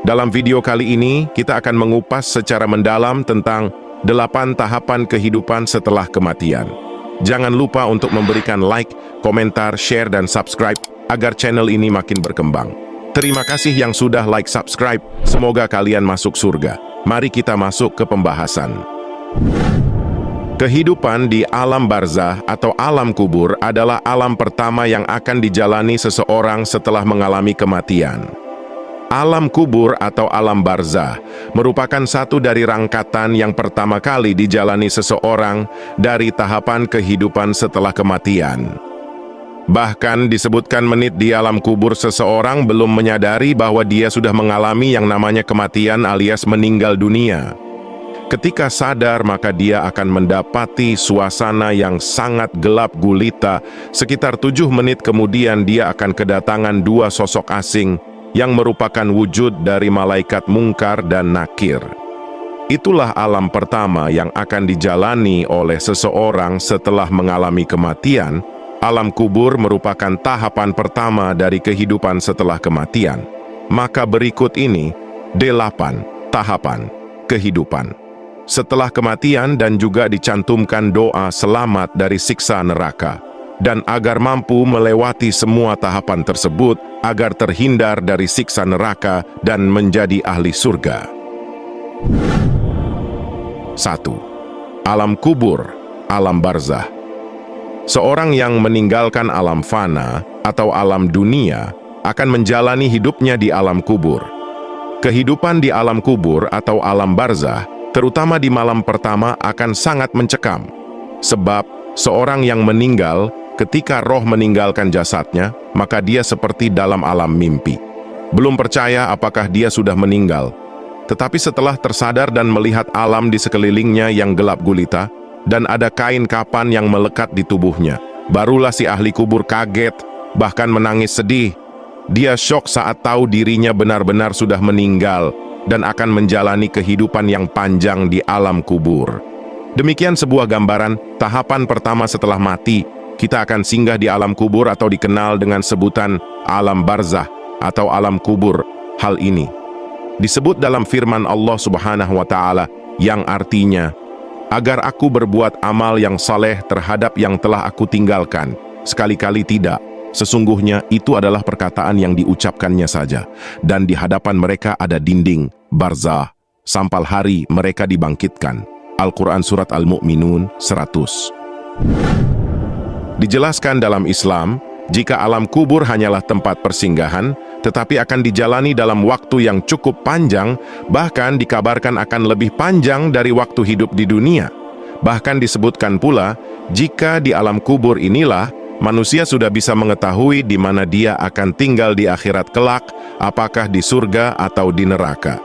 Dalam video kali ini, kita akan mengupas secara mendalam tentang 8 tahapan kehidupan setelah kematian. Jangan lupa untuk memberikan like, komentar, share, dan subscribe agar channel ini makin berkembang. Terima kasih yang sudah like subscribe. Semoga kalian masuk surga. Mari kita masuk ke pembahasan. Kehidupan di alam barzah atau alam kubur adalah alam pertama yang akan dijalani seseorang setelah mengalami kematian. Alam kubur atau alam barzah merupakan satu dari rangkatan yang pertama kali dijalani seseorang dari tahapan kehidupan setelah kematian. Bahkan disebutkan menit di alam kubur seseorang belum menyadari bahwa dia sudah mengalami yang namanya kematian alias meninggal dunia. Ketika sadar, maka dia akan mendapati suasana yang sangat gelap gulita. Sekitar 7 menit kemudian dia akan kedatangan 2 sosok asing yang merupakan wujud dari malaikat Mungkar dan Nakir. Itulah alam pertama yang akan dijalani oleh seseorang setelah mengalami kematian. Alam kubur merupakan tahapan pertama dari kehidupan setelah kematian. Maka berikut ini 8 tahapan kehidupan setelah kematian, dan juga dicantumkan doa selamat dari siksa neraka. Dan agar mampu melewati semua tahapan tersebut, agar terhindar dari siksa neraka dan menjadi ahli surga. 1. Alam kubur, alam barzah. Seorang yang meninggalkan alam fana atau alam dunia akan menjalani hidupnya di alam kubur. Kehidupan di alam kubur atau alam barzah, terutama di malam pertama, akan sangat mencekam. Sebab seorang yang meninggal, ketika roh meninggalkan jasadnya, maka dia seperti dalam alam mimpi. Belum percaya apakah dia sudah meninggal. Tetapi setelah tersadar dan melihat alam di sekelilingnya yang gelap gulita, dan ada kain kapan yang melekat di tubuhnya, barulah si ahli kubur kaget, bahkan menangis sedih. Dia syok saat tahu dirinya benar-benar sudah meninggal, dan akan menjalani kehidupan yang panjang di alam kubur. Demikian sebuah gambaran tahapan pertama setelah mati. Kita akan singgah di alam kubur atau dikenal dengan sebutan alam barzah atau alam kubur. Hal ini disebut dalam firman Allah Subhanahu wa Ta'ala yang artinya, agar aku berbuat amal yang saleh terhadap yang telah aku tinggalkan. Sekali-kali tidak. Sesungguhnya itu adalah perkataan yang diucapkannya saja. Dan di hadapan mereka ada dinding barzah sampai hari mereka dibangkitkan. Al-Quran Surat Al-Mu'minun 100. Dijelaskan dalam Islam, jika alam kubur hanyalah tempat persinggahan, tetapi akan dijalani dalam waktu yang cukup panjang, bahkan dikabarkan akan lebih panjang dari waktu hidup di dunia. Bahkan disebutkan pula, jika di alam kubur inilah, manusia sudah bisa mengetahui di mana dia akan tinggal di akhirat kelak, apakah di surga atau di neraka.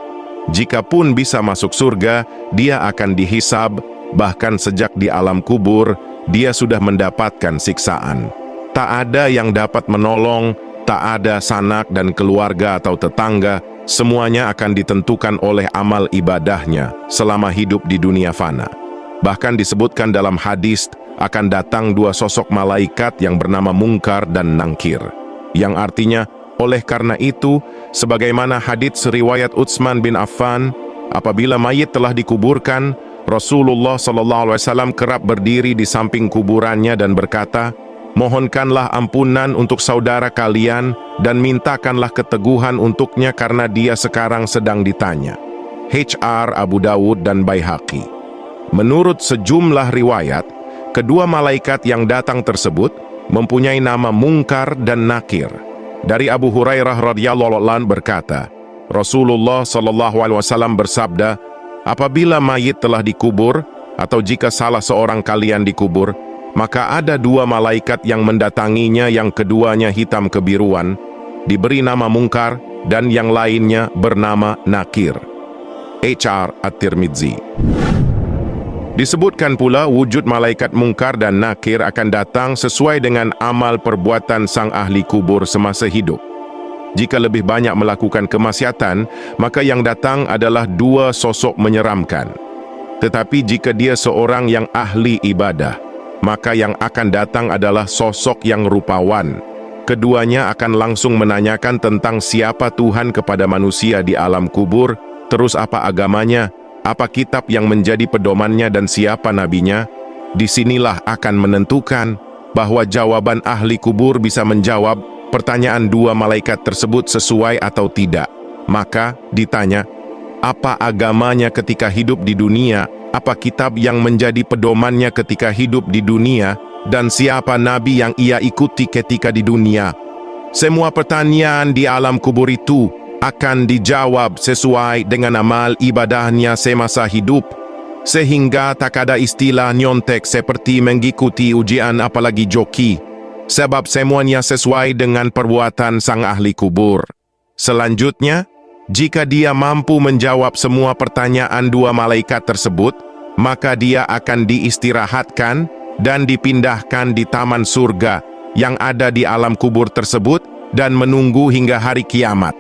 Jikapun bisa masuk surga, dia akan dihisab, bahkan sejak di alam kubur, dia sudah mendapatkan siksaan. Tak ada yang dapat menolong, tak ada sanak dan keluarga atau tetangga, semuanya akan ditentukan oleh amal ibadahnya selama hidup di dunia fana. Bahkan disebutkan dalam hadis, akan datang 2 sosok malaikat yang bernama Mungkar dan Nakir. Yang artinya, oleh karena itu, sebagaimana hadits riwayat Utsman bin Affan, apabila mayit telah dikuburkan, Rasulullah SAW kerap berdiri di samping kuburannya dan berkata, mohonkanlah ampunan untuk saudara kalian dan mintakanlah keteguhan untuknya karena dia sekarang sedang ditanya. HR Abu Dawud dan Baihaqi. Menurut sejumlah riwayat, kedua malaikat yang datang tersebut mempunyai nama Mungkar dan Nakir. Dari Abu Hurairah radhiyallahu anhu berkata, Rasulullah SAW bersabda, apabila mayit telah dikubur, atau jika salah seorang kalian dikubur, maka ada 2 malaikat yang mendatanginya, yang keduanya hitam kebiruan, diberi nama Mungkar, dan yang lainnya bernama Nakir. HR At-Tirmidzi. Disebutkan pula wujud malaikat Mungkar dan Nakir akan datang sesuai dengan amal perbuatan sang ahli kubur semasa hidup. Jika lebih banyak melakukan kemaksiatan, maka yang datang adalah 2 sosok menyeramkan. Tetapi jika dia seorang yang ahli ibadah, maka yang akan datang adalah sosok yang rupawan. keduanya akan langsung menanyakan tentang siapa Tuhan kepada manusia di alam kubur, terus apa agamanya, apa kitab yang menjadi pedomannya dan siapa nabinya. Disinilah akan menentukan bahwa jawaban ahli kubur bisa menjawab pertanyaan dua malaikat tersebut sesuai atau tidak. Maka ditanya, apa agamanya ketika hidup di dunia, apa kitab yang menjadi pedomannya ketika hidup di dunia, dan siapa nabi yang ia ikuti ketika di dunia. Semua pertanyaan di alam kubur itu akan dijawab sesuai dengan amal ibadahnya semasa hidup, sehingga tak ada istilah nyontek seperti mengikuti ujian apalagi joki, sebab semuanya sesuai dengan perbuatan sang ahli kubur. Selanjutnya, jika dia mampu menjawab semua pertanyaan dua malaikat tersebut, maka dia akan diistirahatkan dan dipindahkan di taman surga yang ada di alam kubur tersebut dan menunggu hingga hari kiamat.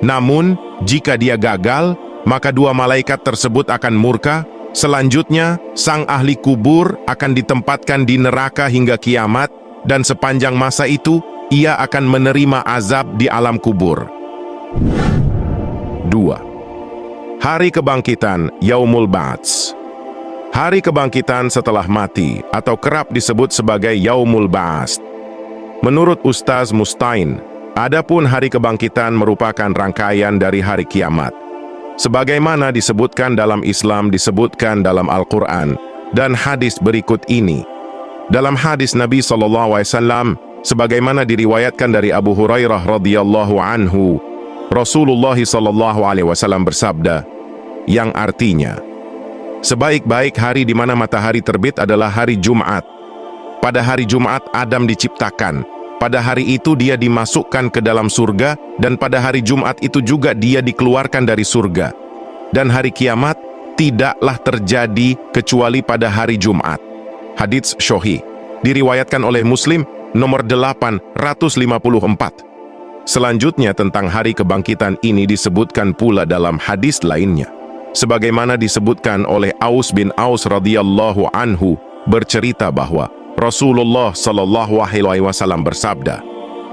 Namun, jika dia gagal, maka dua malaikat tersebut akan murka. Selanjutnya, sang ahli kubur akan ditempatkan di neraka hingga kiamat, dan sepanjang masa itu, ia akan menerima azab di alam kubur. 2. Hari kebangkitan, Yaumul Ba'ats. Hari kebangkitan setelah mati atau kerap disebut sebagai Yaumul Ba'ats. Menurut Ustaz Mustain, adapun hari kebangkitan merupakan rangkaian dari hari kiamat. Sebagaimana disebutkan dalam Islam, disebutkan dalam Al-Quran dan hadis berikut ini. Dalam hadis Nabi SAW, sebagaimana diriwayatkan dari Abu Hurairah radhiyallahu anhu, Rasulullah SAW bersabda, yang artinya, sebaik-baik hari di mana matahari terbit adalah hari Jumat. Pada hari Jumat Adam diciptakan. Pada hari itu dia dimasukkan ke dalam surga, dan pada hari Jumat itu juga dia dikeluarkan dari surga. Dan hari kiamat tidaklah terjadi kecuali pada hari Jumat. Hadits Sahih, diriwayatkan oleh Muslim nomor 854. Selanjutnya tentang hari kebangkitan ini disebutkan pula dalam hadis lainnya. Sebagaimana disebutkan oleh Aus bin Aus radhiyallahu anhu, bercerita bahwa Rasulullah SAW bersabda,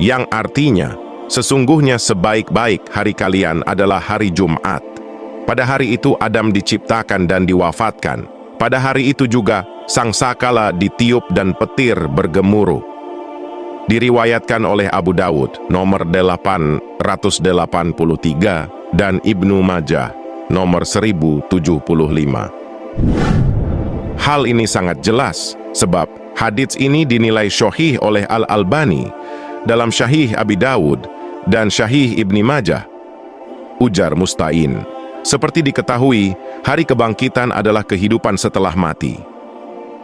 yang artinya, sesungguhnya sebaik-baik hari kalian adalah hari Jumat. Pada hari itu Adam diciptakan dan diwafatkan. Pada hari itu juga sang sakala ditiup dan petir bergemuruh. Diriwayatkan oleh Abu Dawud nomor 883 dan Ibnu Majah nomor 1075. Hal ini sangat jelas sebab hadits ini dinilai sahih oleh Al-Albani dalam Sahih Abi Dawud dan Sahih Ibnu Majah. Ujar Mustain, seperti diketahui, hari kebangkitan adalah kehidupan setelah mati.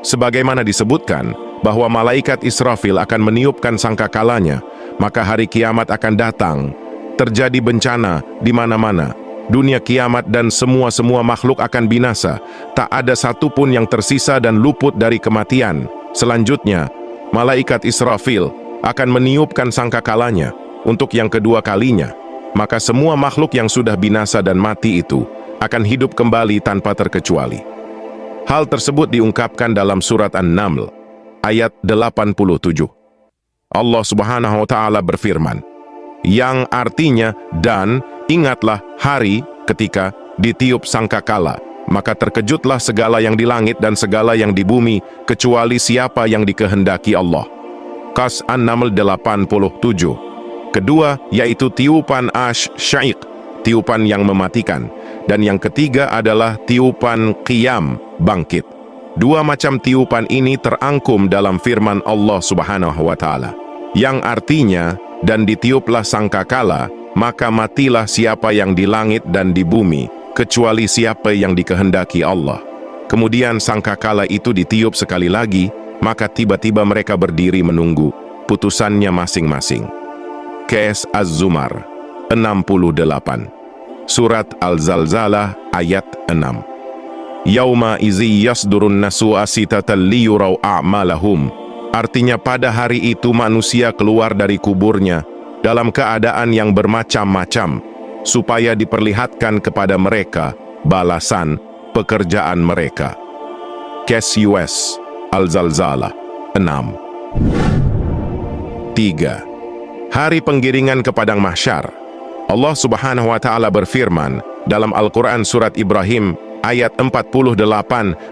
Sebagaimana disebutkan bahwa malaikat Israfil akan meniupkan sangkakalanya, maka hari kiamat akan datang. Terjadi bencana di mana-mana. Dunia kiamat dan semua makhluk akan binasa. Tak ada satupun yang tersisa dan luput dari kematian. Selanjutnya, malaikat Israfil akan meniupkan sangkakalanya untuk yang kedua kalinya. Maka semua makhluk yang sudah binasa dan mati itu akan hidup kembali tanpa terkecuali. Hal tersebut diungkapkan dalam surat An-Naml ayat 87. Allah Subhanahu wa Ta'ala berfirman, yang artinya, dan ingatlah hari ketika ditiup sangkakala, maka terkejutlah segala yang di langit dan segala yang di bumi, kecuali siapa yang dikehendaki Allah. Qas An-Naml 87. Kedua, yaitu tiupan asy-sya'iq, tiupan yang mematikan. Dan yang ketiga adalah tiupan qiyam, bangkit. Dua macam tiupan ini terangkum dalam firman Allah Subhanahu wa Ta'ala, yang artinya, dan ditiuplah sangkakala, maka matilah siapa yang di langit dan di bumi, kecuali siapa yang dikehendaki Allah. Kemudian sangkakala itu ditiup sekali lagi, maka tiba-tiba mereka berdiri menunggu putusannya masing-masing. Qas Az-Zumar 68. Surat Al-Zalzalah ayat 6. Yauma izi yasdurun nasu asitatan liyurau a'malahum. Artinya pada hari itu manusia keluar dari kuburnya dalam keadaan yang bermacam-macam, supaya diperlihatkan kepada mereka balasan pekerjaan mereka. Qas US Al-Zalzalah 6. 3. Hari penggiringan ke padang mahsyar. Allah Subhanahu wa Ta'ala berfirman dalam Al-Quran Surat Ibrahim ayat 48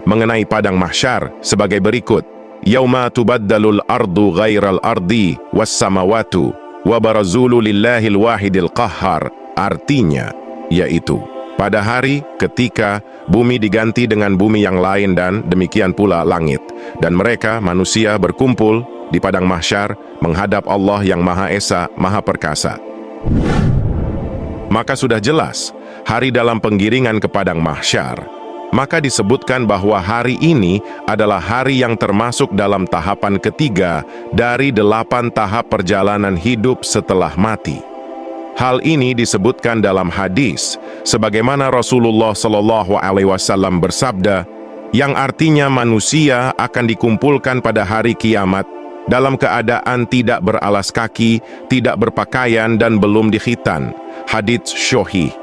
mengenai padang mahsyar sebagai berikut. Yauma tubaddalul ardu ghairal ardi was samawatu wa barazulu lillahil wahidil qahhar. Artinya, yaitu pada hari ketika bumi diganti dengan bumi yang lain dan demikian pula langit. Dan mereka, manusia, berkumpul di padang mahsyar menghadap Allah yang Maha Esa, Maha Perkasa. Maka sudah jelas, hari dalam penggiringan ke padang mahsyar. Maka disebutkan bahwa hari ini adalah hari yang termasuk dalam tahapan ketiga dari 8 tahap perjalanan hidup setelah mati. Hal ini disebutkan dalam hadis, sebagaimana Rasulullah SAW bersabda, yang artinya manusia akan dikumpulkan pada hari kiamat dalam keadaan tidak beralas kaki, tidak berpakaian, dan belum dikhitan. Hadits Sahih.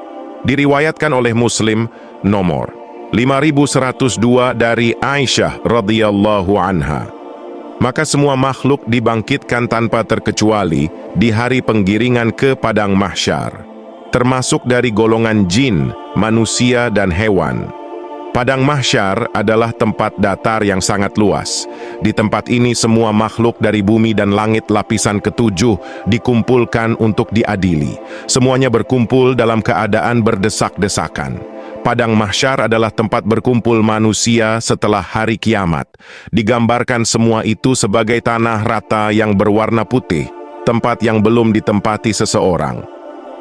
Diriwayatkan oleh Muslim nomor 5102 dari Aisyah radhiyallahu anha. Maka semua makhluk dibangkitkan tanpa terkecuali di hari penggiringan ke padang mahsyar, termasuk dari golongan jin, manusia, dan hewan. Padang mahsyar adalah tempat datar yang sangat luas. Di tempat ini semua makhluk dari bumi dan langit lapisan ke-7 dikumpulkan untuk diadili. Semuanya berkumpul dalam keadaan berdesak-desakan. Padang mahsyar adalah tempat berkumpul manusia setelah hari kiamat. Digambarkan semua itu sebagai tanah rata yang berwarna putih, tempat yang belum ditempati seseorang.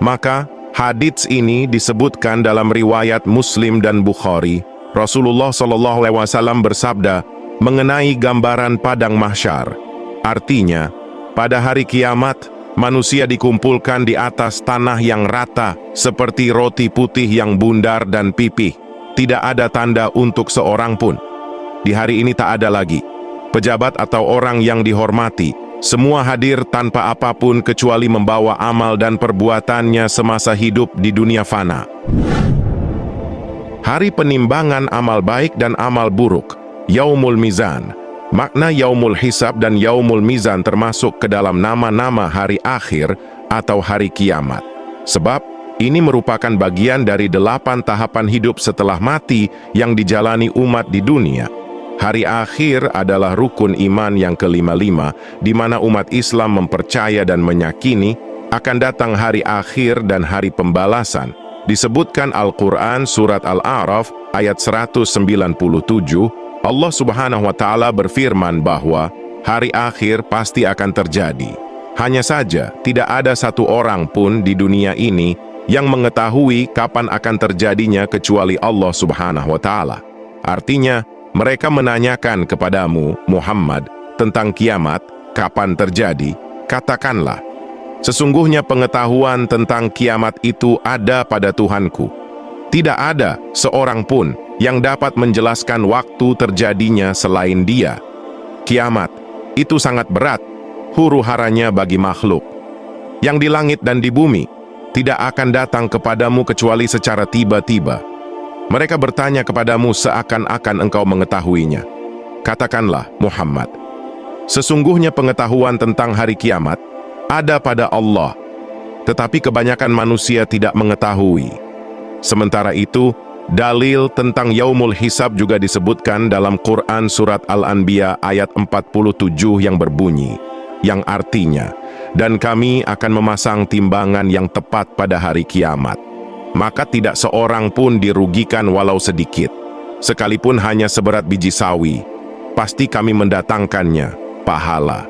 Maka, hadits ini disebutkan dalam riwayat Muslim dan Bukhari. Rasulullah SAW bersabda mengenai gambaran padang mahsyar. Artinya, pada hari kiamat, manusia dikumpulkan di atas tanah yang rata seperti roti putih yang bundar dan pipih. Tidak ada tanda untuk seorang pun. Di hari ini tak ada lagi pejabat atau orang yang dihormati. Semua hadir tanpa apapun kecuali membawa amal dan perbuatannya semasa hidup di dunia fana. Hari penimbangan amal baik dan amal buruk, Yaumul Mizan. Makna Yaumul Hisab dan Yaumul Mizan termasuk ke dalam nama-nama hari akhir atau hari kiamat. Sebab ini merupakan bagian dari 8 tahapan hidup setelah mati yang dijalani umat di dunia. Hari akhir adalah rukun iman yang ke-55, di mana umat Islam mempercaya dan meyakini akan datang hari akhir dan hari pembalasan. Disebutkan Al-Quran Surat Al-A'raf ayat 197, Allah Subhanahu wa Ta'ala berfirman bahwa hari akhir pasti akan terjadi. Hanya saja tidak ada satu orang pun di dunia ini yang mengetahui kapan akan terjadinya kecuali Allah Subhanahu wa Ta'ala. Artinya, mereka menanyakan kepadamu, Muhammad, tentang kiamat, kapan terjadi, katakanlah, sesungguhnya pengetahuan tentang kiamat itu ada pada Tuhanku. Tidak ada seorang pun yang dapat menjelaskan waktu terjadinya selain Dia. Kiamat itu sangat berat, huru-haranya bagi makhluk. Yang di langit dan di bumi tidak akan datang kepadamu kecuali secara tiba-tiba. Mereka bertanya kepadamu seakan-akan engkau mengetahuinya. Katakanlah, Muhammad, sesungguhnya pengetahuan tentang hari kiamat ada pada Allah, tetapi kebanyakan manusia tidak mengetahui. Sementara itu, dalil tentang Yaumul Hisab juga disebutkan dalam Quran Surat Al-Anbiya ayat 47 yang berbunyi, yang artinya, dan kami akan memasang timbangan yang tepat pada hari kiamat. Maka tidak seorang pun dirugikan walau sedikit, sekalipun hanya seberat biji sawi. Pasti kami mendatangkannya, pahala.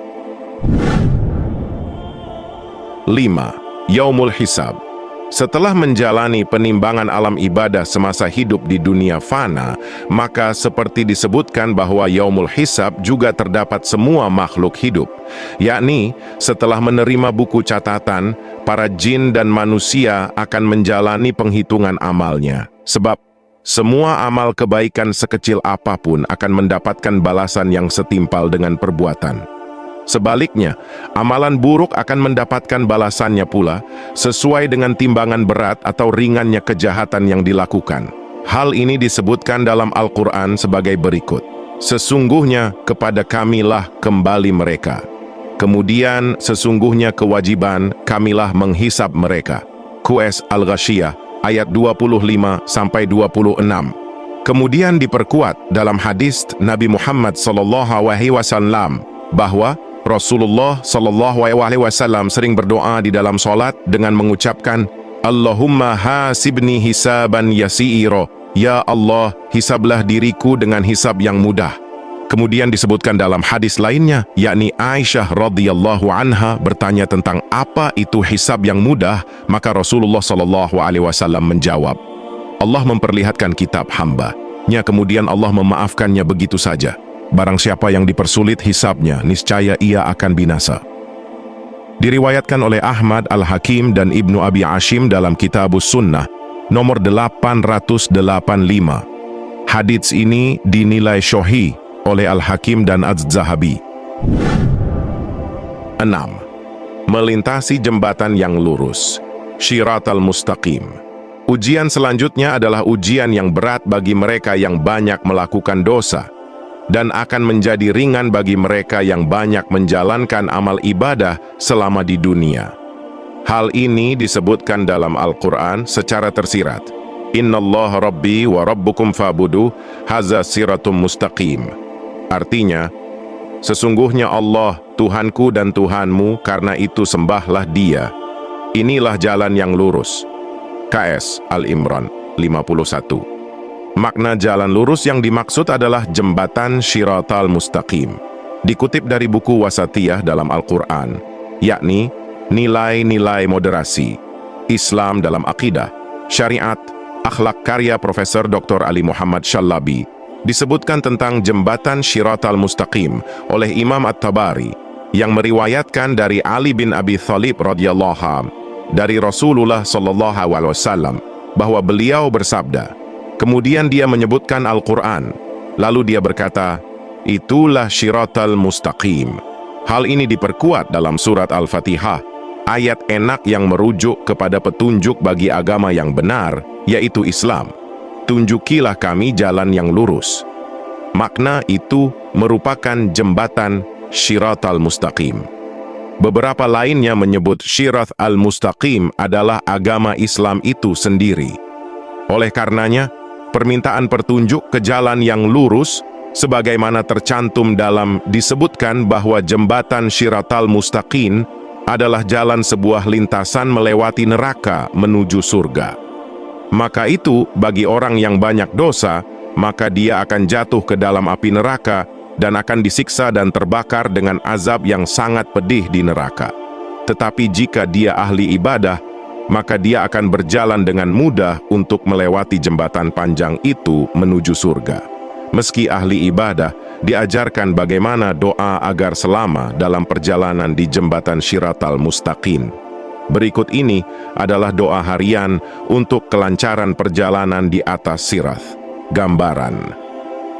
5. Yaumul Hisab. Setelah menjalani penimbangan alam ibadah semasa hidup di dunia fana, maka seperti disebutkan bahwa Yaumul Hisab juga terdapat semua makhluk hidup, yakni setelah menerima buku catatan, para jin dan manusia akan menjalani penghitungan amalnya. Sebab semua amal kebaikan sekecil apapun akan mendapatkan balasan yang setimpal dengan perbuatan. Sebaliknya, amalan buruk akan mendapatkan balasannya pula sesuai dengan timbangan berat atau ringannya kejahatan yang dilakukan. Hal ini disebutkan dalam Al-Quran sebagai berikut. Sesungguhnya kepada kamilah kembali mereka. Kemudian sesungguhnya kewajiban kamilah menghisab mereka. QS Al-Ghasyiyah ayat 25-26. Kemudian diperkuat dalam hadis Nabi Muhammad SAW bahwa Rasulullah SAW sering berdoa di dalam solat dengan mengucapkan, Allahumma hasibni hisaban yasiro. Ya Allah, hisablah diriku dengan hisab yang mudah. Kemudian disebutkan dalam hadis lainnya, yakni Aisyah radhiyallahu anha bertanya tentang apa itu hisab yang mudah, maka Rasulullah SAW menjawab, Allah memperlihatkan kitab hamba-Nya, kemudian Allah memaafkannya begitu saja. Barang siapa yang dipersulit hisabnya, niscaya ia akan binasa. Diriwayatkan oleh Ahmad Al-Hakim dan Ibnu Abi Hashim dalam Kitabus Sunnah, nomor 885. Hadits ini dinilai sahih oleh Al-Hakim dan Az-Zahabi. 6. Melintasi jembatan yang lurus, Shiratal Mustaqim. Ujian selanjutnya adalah ujian yang berat bagi mereka yang banyak melakukan dosa, dan akan menjadi ringan bagi mereka yang banyak menjalankan amal ibadah selama di dunia. Hal ini disebutkan dalam Al-Quran secara tersirat. Innallaha rabbi wa rabbukum fa'budu, haza siratum mustaqim. Artinya, sesungguhnya Allah, Tuhanku dan Tuhanmu, karena itu sembahlah Dia. Inilah jalan yang lurus. KS Al-Imran 51. Makna jalan lurus yang dimaksud adalah jembatan Shiratal Mustaqim. Dikutip dari buku Wasatiyah dalam Al-Quran, yakni nilai-nilai moderasi, Islam dalam akidah, syariat, akhlak karya Profesor Dr. Ali Muhammad Shalabi, disebutkan tentang jembatan Shiratal Mustaqim oleh Imam At-Tabari yang meriwayatkan dari Ali bin Abi Thalib radhiyallahu anhu dari Rasulullah SAW bahwa beliau bersabda, kemudian dia menyebutkan Al-Quran, lalu dia berkata, itulah Shiratal Mustaqim. Hal ini diperkuat dalam surat Al-Fatihah, ayat enak yang merujuk kepada petunjuk bagi agama yang benar, yaitu Islam. Tunjukilah kami jalan yang lurus. Makna itu merupakan jembatan Shiratal Mustaqim. Beberapa lainnya menyebut Shirat al-Mustaqim adalah agama Islam itu sendiri. Oleh karenanya, permintaan petunjuk ke jalan yang lurus, sebagaimana tercantum dalam disebutkan bahwa jembatan Shiratal Mustaqim adalah jalan sebuah lintasan melewati neraka menuju surga. Maka itu, bagi orang yang banyak dosa, maka dia akan jatuh ke dalam api neraka, dan akan disiksa dan terbakar dengan azab yang sangat pedih di neraka. Tetapi jika dia ahli ibadah, maka dia akan berjalan dengan mudah untuk melewati jembatan panjang itu menuju surga. Meski ahli ibadah, diajarkan bagaimana doa agar selama dalam perjalanan di jembatan Shiratal Mustaqim. Berikut ini adalah doa harian untuk kelancaran perjalanan di atas sirat. Gambaran.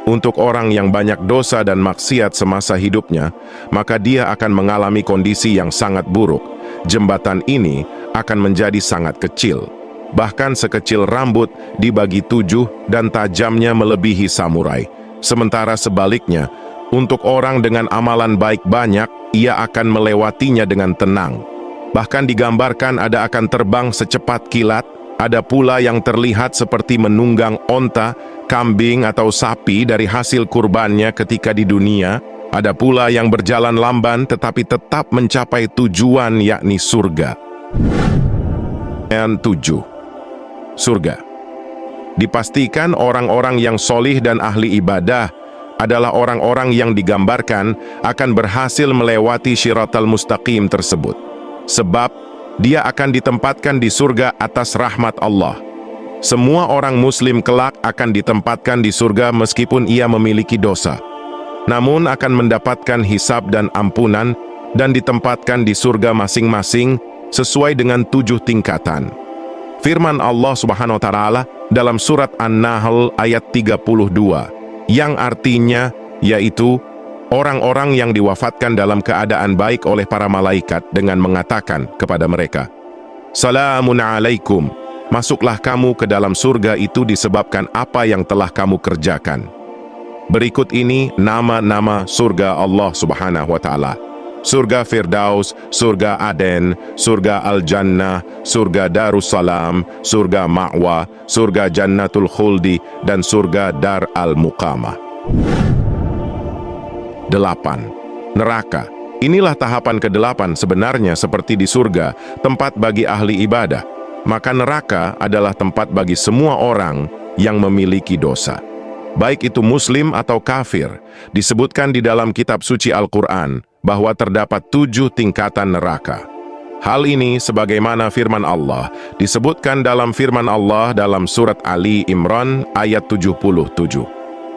Untuk orang yang banyak dosa dan maksiat semasa hidupnya, maka dia akan mengalami kondisi yang sangat buruk. Jembatan ini akan menjadi sangat kecil, bahkan sekecil rambut dibagi 7 dan tajamnya melebihi samurai. Sementara sebaliknya, untuk orang dengan amalan baik banyak, ia akan melewatinya dengan tenang. Bahkan digambarkan ada akan terbang secepat kilat, ada pula yang terlihat seperti menunggang onta, kambing atau sapi dari hasil kurbannya ketika di dunia. Ada pula yang berjalan lamban tetapi tetap mencapai tujuan, yakni surga. Yang 7. Surga. Dipastikan orang-orang yang solih dan ahli ibadah adalah orang-orang yang digambarkan akan berhasil melewati Shiratal Mustaqim tersebut. Sebab dia akan ditempatkan di surga atas rahmat Allah. Semua orang muslim kelak akan ditempatkan di surga meskipun ia memiliki dosa. Namun akan mendapatkan hisab dan ampunan dan ditempatkan di surga masing-masing sesuai dengan 7 tingkatan. Firman Allah Subhanahu wa taala dalam surat An-Nahl ayat 32 yang artinya yaitu orang-orang yang diwafatkan dalam keadaan baik oleh para malaikat dengan mengatakan kepada mereka, Salamun alaikum, masuklah kamu ke dalam surga itu disebabkan apa yang telah kamu kerjakan. Berikut ini nama-nama surga Allah Subhanahu wa taala. surga Firdaus, surga Aden, surga Al-Jannah, surga Darussalam, surga Ma'wa, surga Jannatul Khuldi, dan surga Dar Al-Muqamah. 8. Neraka. Inilah tahapan ke-8 sebenarnya seperti di surga, tempat bagi ahli ibadah. Maka neraka adalah tempat bagi semua orang yang memiliki dosa. Baik itu muslim atau kafir, disebutkan di dalam kitab suci Al-Quran bahwa terdapat 7 tingkatan neraka. Hal ini sebagaimana firman Allah, disebutkan dalam firman Allah dalam surat Ali Imran ayat 77.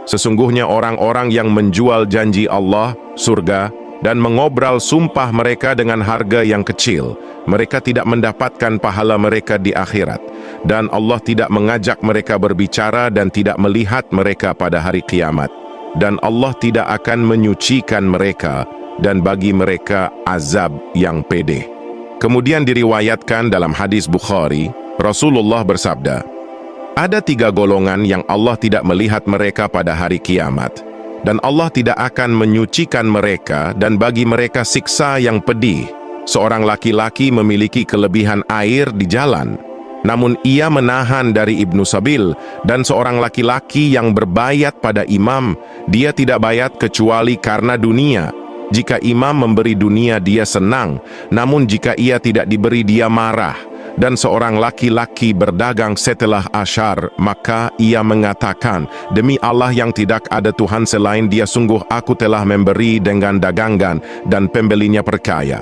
Sesungguhnya orang-orang yang menjual janji Allah, surga, dan mengobral sumpah mereka dengan harga yang kecil, mereka tidak mendapatkan pahala mereka di akhirat. Dan Allah tidak mengajak mereka berbicara dan tidak melihat mereka pada hari kiamat. Dan Allah tidak akan menyucikan mereka dan bagi mereka azab yang pedih. Kemudian diriwayatkan dalam hadis Bukhari, Rasulullah bersabda, ada 3 golongan yang Allah tidak melihat mereka pada hari kiamat. Dan Allah tidak akan menyucikan mereka dan bagi mereka siksa yang pedih. Seorang laki-laki memiliki kelebihan air di jalan, namun ia menahan dari Ibnu Sabil, dan seorang laki-laki yang berbayat pada imam, dia tidak bayat kecuali karena dunia. Jika imam memberi dunia dia senang, namun jika ia tidak diberi dia marah. Dan seorang laki-laki berdagang setelah asyar, maka ia mengatakan, demi Allah yang tidak ada Tuhan selain dia, sungguh aku telah memberi dengan dagangan dan pembelinya perkaya.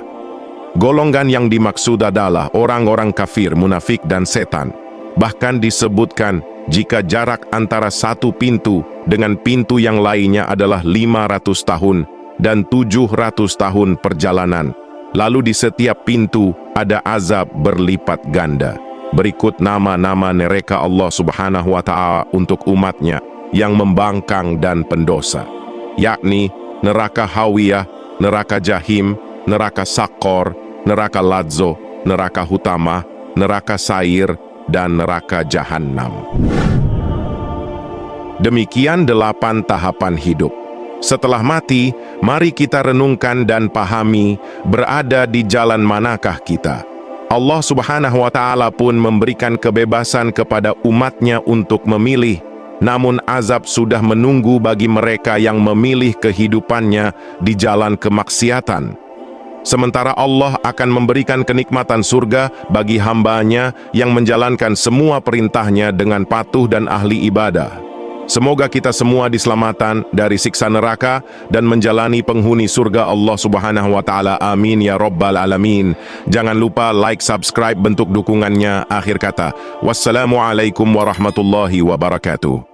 Golongan yang dimaksud adalah orang-orang kafir, munafik, dan setan. Bahkan disebutkan, jika jarak antara satu pintu dengan pintu yang lainnya adalah 500 tahun dan 700 tahun perjalanan. Lalu di setiap pintu ada azab berlipat ganda. Berikut nama-nama neraka Allah Subhanahu wa Ta'ala untuk umatnya yang membangkang dan pendosa, yakni neraka Hawiyah, neraka Jahim, neraka Sakor, neraka Ladzo, neraka Hutamah, neraka Sair, dan neraka Jahannam. Demikian 8 tahapan hidup. Setelah mati, mari kita renungkan dan pahami berada di jalan manakah kita. Allah Subhanahu wa Ta'ala pun memberikan kebebasan kepada umatnya untuk memilih, namun azab sudah menunggu bagi mereka yang memilih kehidupannya di jalan kemaksiatan. Sementara Allah akan memberikan kenikmatan surga bagi hamba-Nya yang menjalankan semua perintahnya dengan patuh dan ahli ibadah. Semoga kita semua diselamatkan dari siksa neraka dan menjalani penghuni surga Allah Subhanahu wa Ta'ala. Amin ya Rabbal Alamin. Jangan lupa like, subscribe, bentuk dukungannya. Akhir kata, wassalamualaikum warahmatullahi wabarakatuh.